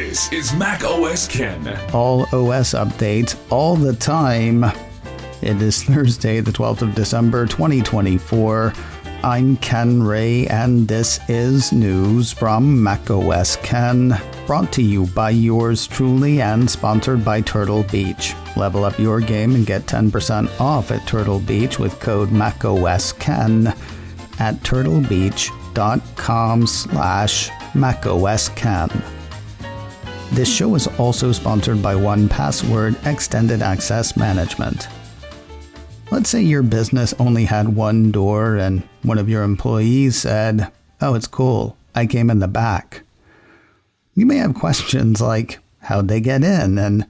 This is macOS Ken. All OS updates all the time. It is Thursday, the 12th of December, 2024. I'm Ken Ray, and this is news from macOS Ken, brought to you by yours truly and sponsored by Turtle Beach. Level up your game and get 10% off at Turtle Beach with code macOS Ken at turtlebeach.com/macOS Ken. This show is also sponsored by 1Password Extended Access Management. Let's say your business only had one door and one of your employees said, "Oh, it's cool, I came in the back." You may have questions like, how'd they get in and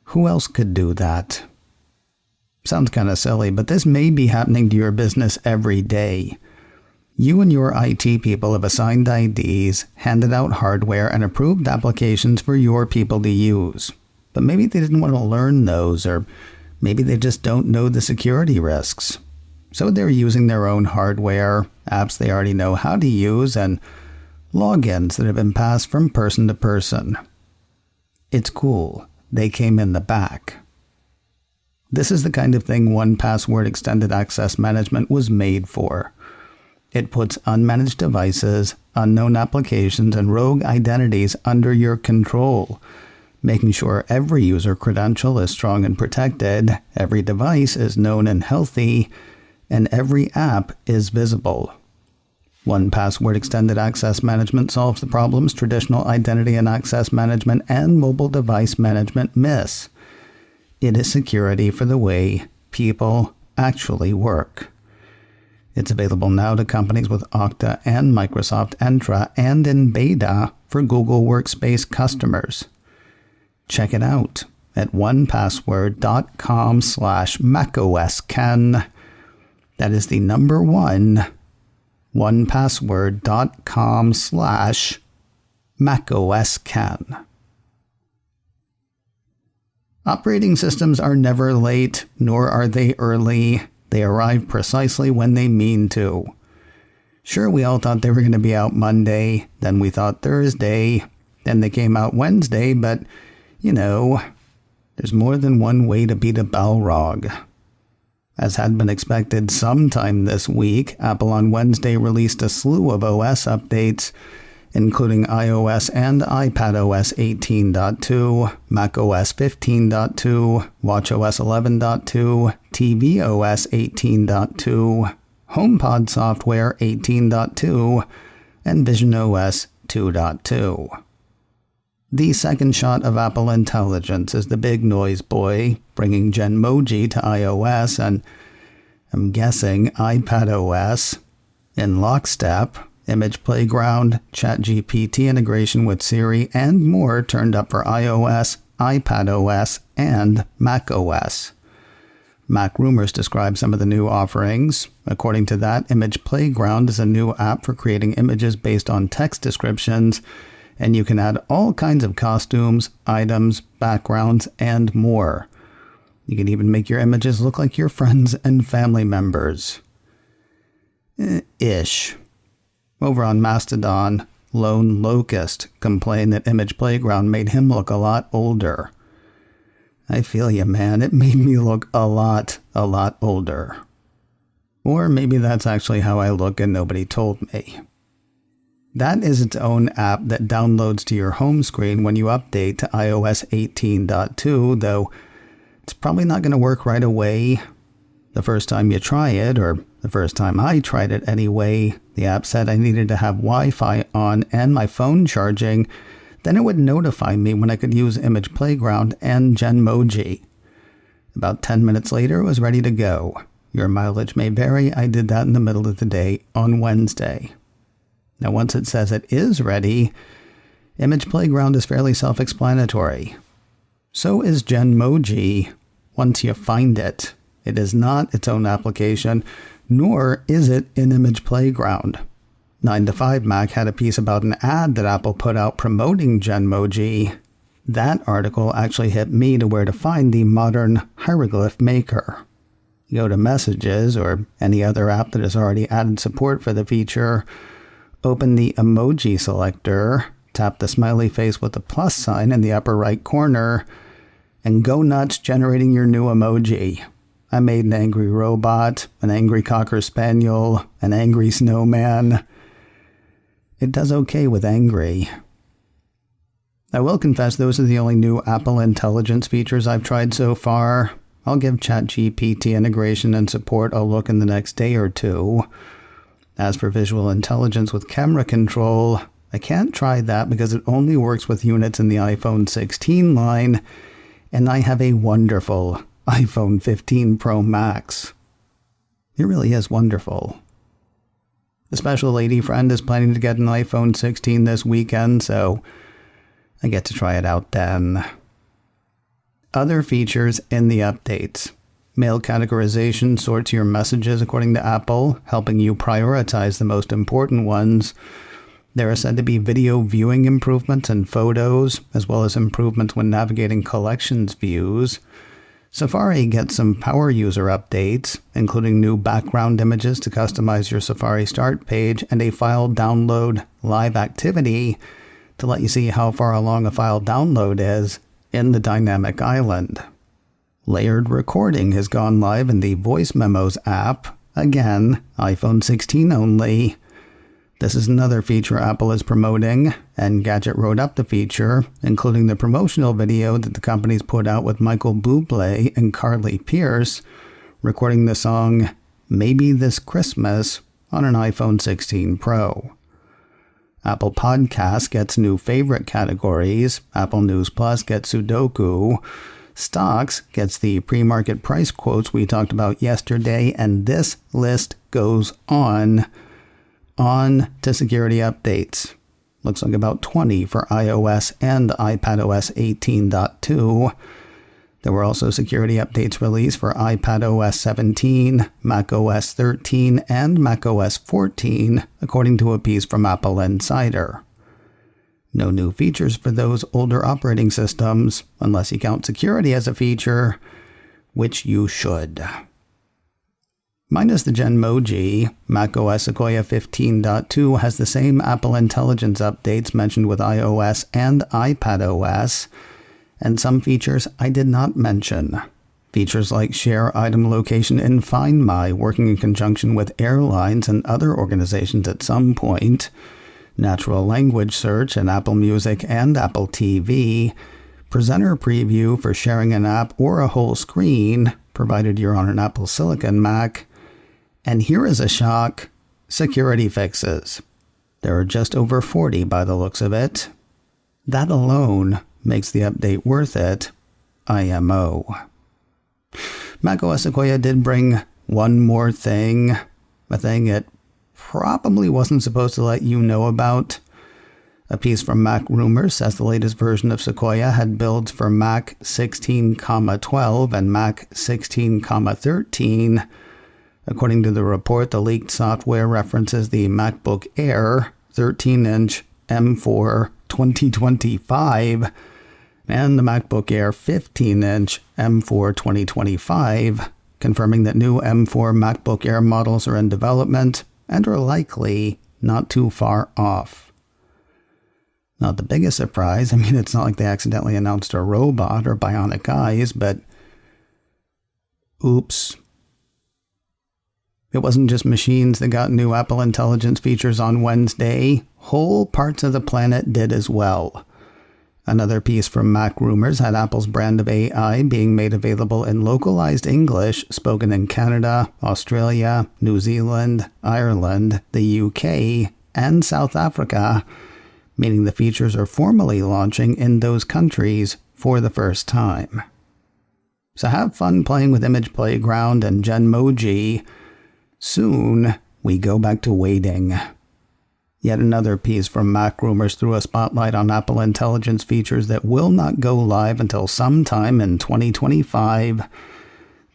who else could do that? Sounds kind of silly, but this may be happening to your business every day. You and your IT people have assigned IDs, handed out hardware, and approved applications for your people to use. But maybe they didn't want to learn those, or maybe they just don't know the security risks. So they're using their own hardware, apps they already know how to use, and logins that have been passed from person to person. It's cool. They came in the back. This is the kind of thing 1Password Extended Access Management was made for. It puts unmanaged devices, unknown applications, and rogue identities under your control, making sure every user credential is strong and protected, every device is known and healthy, and every app is visible. 1Password Extended Access Management solves the problems traditional identity and access management and mobile device management miss. It is security for the way people actually work. It's available now to companies with Okta and Microsoft Entra and in beta for Google Workspace customers. Check it out at onepassword.com/macOS Ken. That is the number 1, onepassword.com/macOS Ken. Operating systems are never late, nor are they early. They arrive precisely when they mean to. Sure, we all thought they were going to be out Monday, then we thought Thursday, then they came out Wednesday, but, there's more than one way to beat a Balrog. As had been expected sometime this week, Apple on Wednesday released a slew of OS updates, including iOS and iPadOS 18.2, macOS 15.2, watchOS 11.2, tvOS 18.2, HomePod software 18.2, and visionOS 2.2. The second shot of Apple Intelligence is the big noise boy, bringing Genmoji to iOS and, I'm guessing, iPadOS. In lockstep, Image Playground, ChatGPT integration with Siri, and more turned up for iOS, iPadOS, and macOS. Mac Rumors describe some of the new offerings. According to that, Image Playground is a new app for creating images based on text descriptions, and you can add all kinds of costumes, items, backgrounds, and more. You can even make your images look like your friends and family members. Ish. Over on Mastodon, Lone Locust complained that Image Playground made him look a lot older. I feel you, man. It made me look a lot older. Or maybe that's actually how I look and nobody told me. That is its own app that downloads to your home screen when you update to iOS 18.2, though it's probably not going to work right away. The first time you try it, or the first time I tried it anyway, the app said I needed to have Wi-Fi on and my phone charging. Then it would notify me when I could use Image Playground and Genmoji. About 10 minutes later, it was ready to go. Your mileage may vary. I did that in the middle of the day on Wednesday. Now, once it says it is ready, Image Playground is fairly self-explanatory. So is Genmoji once you find it. It is not its own application, nor is it in Image Playground. 9to5Mac had a piece about an ad that Apple put out promoting Genmoji. That article actually hit me to where to find the modern hieroglyph maker. You go to Messages or any other app that has already added support for the feature, open the emoji selector, tap the smiley face with the plus sign in the upper right corner, and go nuts generating your new emoji. I made an angry robot, an angry cocker spaniel, an angry snowman. It does okay with angry. I will confess those are the only new Apple Intelligence features I've tried so far. I'll give ChatGPT integration and support a look in the next day or two. As for visual intelligence with camera control, I can't try that because it only works with units in the iPhone 16 line, and I have a wonderful iPhone 15 Pro Max. It really is wonderful. The special lady friend is planning to get an iPhone 16 this weekend, so I get to try it out then. Other features in the updates. Mail categorization sorts your messages according to Apple, helping you prioritize the most important ones. There are said to be video viewing improvements and photos, as well as improvements when navigating collections views. Safari gets some power user updates, including new background images to customize your Safari start page and a file download live activity to let you see how far along a file download is in the dynamic island. Layered recording has gone live in the Voice Memos app, again, iPhone 16 only. This is another feature Apple is promoting, and Gadget wrote up the feature, including the promotional video that the company's put out with Michael Bublé and Carly Pearce, recording the song Maybe This Christmas on an iPhone 16 Pro. Apple Podcasts gets new favorite categories, Apple News Plus gets Sudoku, Stocks gets the pre-market price quotes we talked about yesterday, and this list goes on to security updates. Looks like about 20 for iOS and iPadOS 18.2. There were also security updates released for iPadOS 17, macOS 13, and macOS 14, according to a piece from Apple Insider. No new features for those older operating systems, unless you count security as a feature, which you should. Minus the Genmoji, macOS Sequoia 15.2 has the same Apple Intelligence updates mentioned with iOS and iPadOS, and some features I did not mention. Features like share item location in Find My, working in conjunction with airlines and other organizations at some point, natural language search in Apple Music and Apple TV, presenter preview for sharing an app or a whole screen, provided you're on an Apple Silicon Mac, and here is a shock, security fixes. There are just over 40 by the looks of it. That alone makes the update worth it, IMO. macOS Sequoia did bring one more thing, a thing it probably wasn't supposed to let you know about. A piece from Mac Rumors says the latest version of Sequoia had builds for Mac 16,12 and Mac 16,13. According to the report, the leaked software references the MacBook Air 13-inch M4 2025 and the MacBook Air 15-inch M4 2025, confirming that new M4 MacBook Air models are in development and are likely not too far off. Not the biggest surprise. I mean, it's not like they accidentally announced a robot or bionic eyes, but oops. It wasn't just machines that got new Apple Intelligence features on Wednesday. Whole parts of the planet did as well. Another piece from Mac Rumors had Apple's brand of AI being made available in localized English spoken in Canada, Australia, New Zealand, Ireland, the UK, and South Africa, meaning the features are formally launching in those countries for the first time. So have fun playing with Image Playground and Genmoji. Soon, we go back to waiting. Yet another piece from Mac Rumors threw a spotlight on Apple Intelligence features that will not go live until sometime in 2025.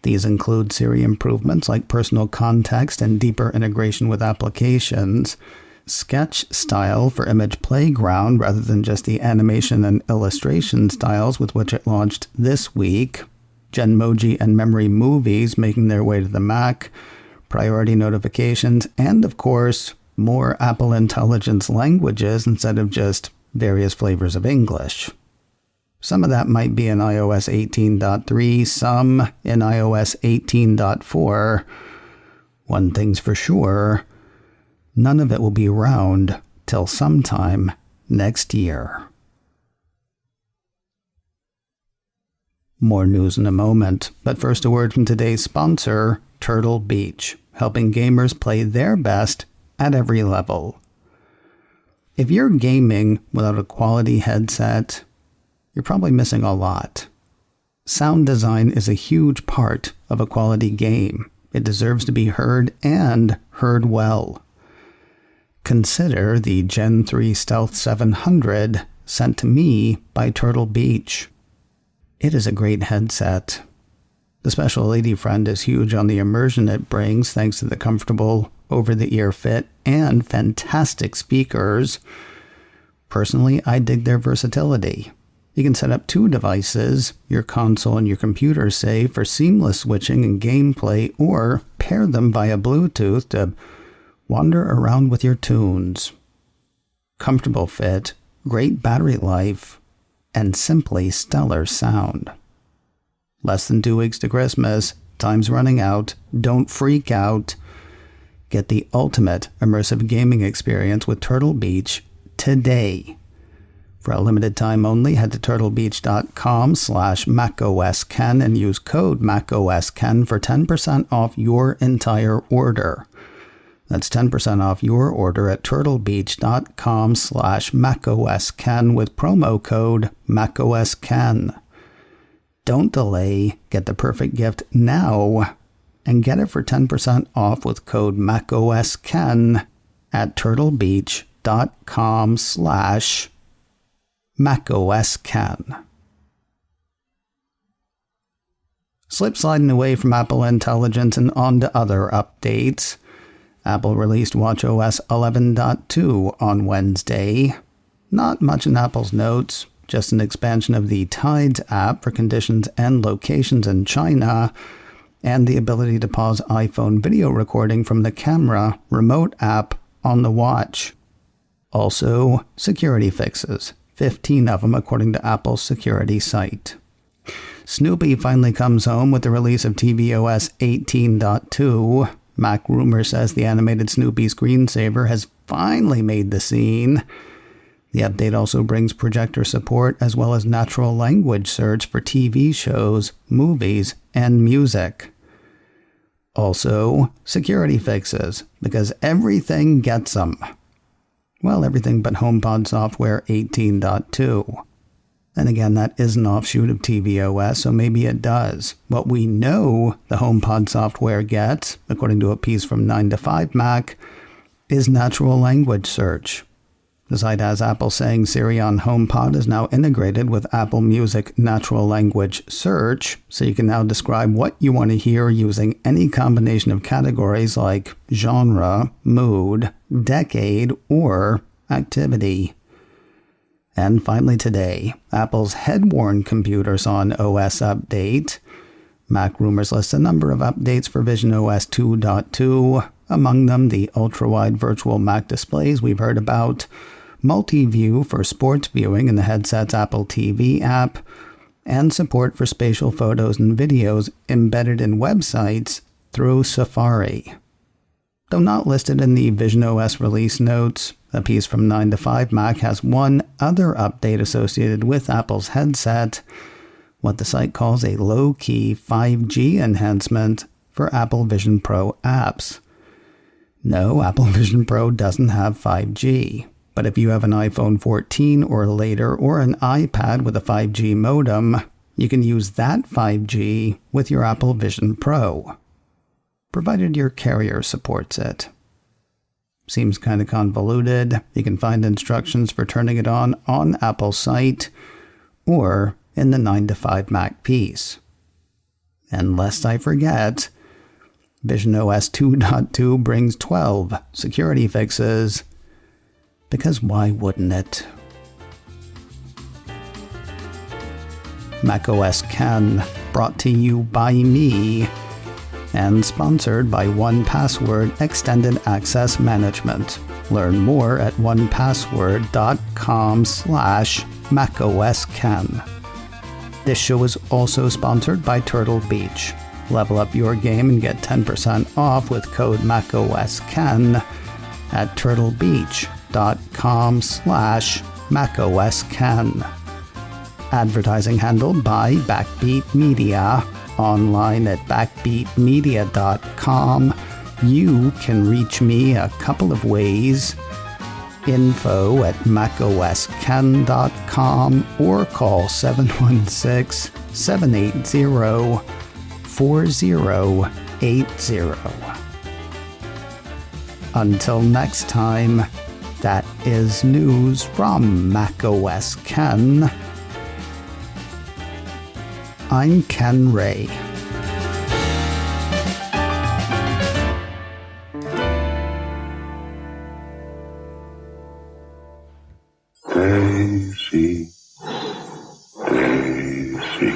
These include Siri improvements like personal context and deeper integration with applications, sketch style for Image Playground rather than just the animation and illustration styles with which it launched this week, Genmoji and Memory Movies making their way to the Mac, priority notifications, and of course, more Apple Intelligence languages instead of just various flavors of English. Some of that might be in iOS 18.3, some in iOS 18.4. One thing's for sure, none of it will be around till sometime next year. More news in a moment, but first a word from today's sponsor, Turtle Beach, helping gamers play their best at every level. If you're gaming without a quality headset, you're probably missing a lot. Sound design is a huge part of a quality game. It deserves to be heard and heard well. Consider the Gen 3 Stealth 700 sent to me by Turtle Beach. It is a great headset. The special lady friend is huge on the immersion it brings thanks to the comfortable over-the-ear fit and fantastic speakers. Personally, I dig their versatility. You can set up two devices, your console and your computer say, for seamless switching and gameplay, or pair them via Bluetooth to wander around with your tunes. Comfortable fit, great battery life, and simply stellar sound. Less than 2 weeks to Christmas, time's running out, don't freak out. Get the ultimate immersive gaming experience with Turtle Beach today. For a limited time only, head to turtlebeach.com/macOSken and use code macOSken for 10% off your entire order. That's 10% off your order at turtlebeach.com/macOSken with promo code macOSken. Don't delay, get the perfect gift now, and get it for 10% off with code macOSken at turtlebeach.com/macOSken. Sliding away from Apple Intelligence and on to other updates. Apple released watchOS 11.2 on Wednesday. Not much in Apple's notes, just an expansion of the Tides app for conditions and locations in China, and the ability to pause iPhone video recording from the camera remote app on the watch. Also, security fixes, 15 of them according to Apple's security site. Snoopy finally comes home with the release of tvOS 18.2. Mac Rumor says the animated Snoopy screensaver has finally made the scene. The update also brings projector support as well as natural language search for TV shows, movies, and music. Also, security fixes, because everything gets them. Well, everything but HomePod software 18.2. And again, that is an offshoot of tvOS, so maybe it does. What we know the HomePod software gets, according to a piece from 9to5Mac, is natural language search. The site has Apple saying Siri on HomePod is now integrated with Apple Music natural language search, so you can now describe what you want to hear using any combination of categories like genre, mood, decade, or activity. And finally today, Apple's head-worn computer saw an OS update. Mac Rumors lists a number of updates for visionOS 2.2, among them the ultra-wide virtual Mac displays we've heard about, multi-view for sports viewing in the headset's Apple TV app, and support for spatial photos and videos embedded in websites through Safari. Though not listed in the visionOS release notes, a piece from 9to5Mac has one other update associated with Apple's headset, what the site calls a low-key 5G enhancement for Apple Vision Pro apps. No, Apple Vision Pro doesn't have 5G, but if you have an iPhone 14 or later or an iPad with a 5G modem, you can use that 5G with your Apple Vision Pro, provided your carrier supports it. Seems kind of convoluted. You can find instructions for turning it on Apple's site or in the 9to5Mac piece. And lest I forget, visionOS 2.2 brings 12 security fixes, because why wouldn't it? macOS Ken, brought to you by me. and sponsored by 1Password Extended Access Management. Learn more at onepassword.com/macOSken. This show is also sponsored by Turtle Beach. Level up your game and get 10% off with code macOSken at turtlebeach.com/macOSken. Advertising handled by Backbeat Media. Online at backbeatmedia.com. You can reach me a couple of ways. Info at macosken.com or call 716-780-4080. Until next time, that is news from macOS Ken. I'm Ken Ray. Daisy, Daisy,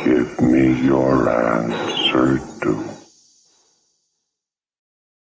give me your hand.